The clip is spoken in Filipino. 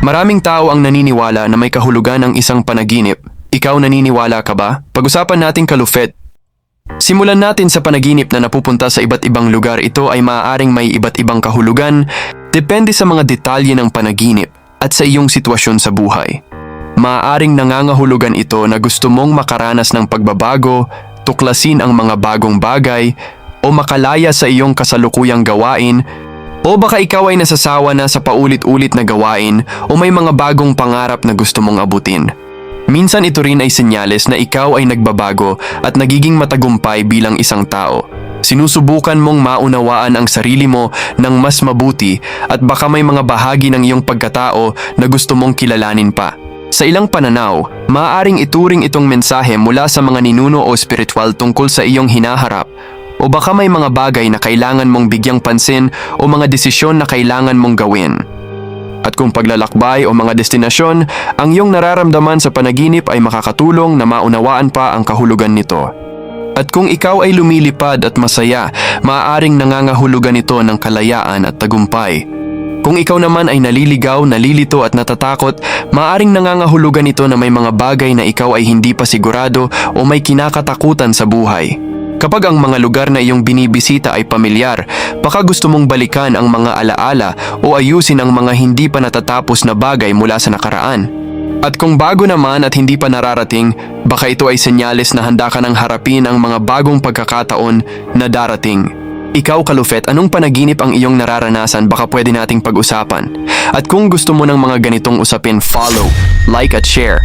Maraming tao ang naniniwala na may kahulugan ang isang panaginip. Ikaw naniniwala ka ba? Pag-usapan natin kalufet. Simulan natin sa panaginip na napupunta sa iba't ibang lugar. Ito ay maaaring may iba't ibang kahulugan, depende sa mga detalye ng panaginip at sa iyong sitwasyon sa buhay. Maaaring nangangahulugan ito na gusto mong makaranas ng pagbabago, tuklasin ang mga bagong bagay, o makalaya sa iyong kasalukuyang gawain, o baka ikaw ay nasasawa na sa paulit-ulit na gawain o may mga bagong pangarap na gusto mong abutin. Minsan ito rin ay senyales na ikaw ay nagbabago at nagiging matagumpay bilang isang tao. Sinusubukan mong maunawaan ang sarili mo ng mas mabuti at baka may mga bahagi ng iyong pagkatao na gusto mong kilalanin pa. Sa ilang pananaw, maaaring ituring itong mensahe mula sa mga ninuno o spiritual tungkol sa iyong hinaharap, o baka may mga bagay na kailangan mong bigyang pansin o mga desisyon na kailangan mong gawin. At kung paglalakbay o mga destinasyon, ang iyong nararamdaman sa panaginip ay makakatulong na maunawaan pa ang kahulugan nito. At kung ikaw ay lumilipad at masaya, maaaring nangangahulugan ito ng kalayaan at tagumpay. Kung ikaw naman ay naliligaw, nalilito at natatakot, maaaring nangangahulugan ito na may mga bagay na ikaw ay hindi pa sigurado o may kinakatakutan sa buhay. Kapag ang mga lugar na iyong binibisita ay pamilyar, baka gusto mong balikan ang mga alaala o ayusin ang mga hindi pa natatapos na bagay mula sa nakaraan. At kung bago naman at hindi pa nararating, baka ito ay senyales na handa ka nang harapin ang mga bagong pagkakataon na darating. Ikaw kalufet, anong panaginip ang iyong nararanasan? Baka pwede nating pag-usapan. At kung gusto mo ng mga ganitong usapin, follow, like at share.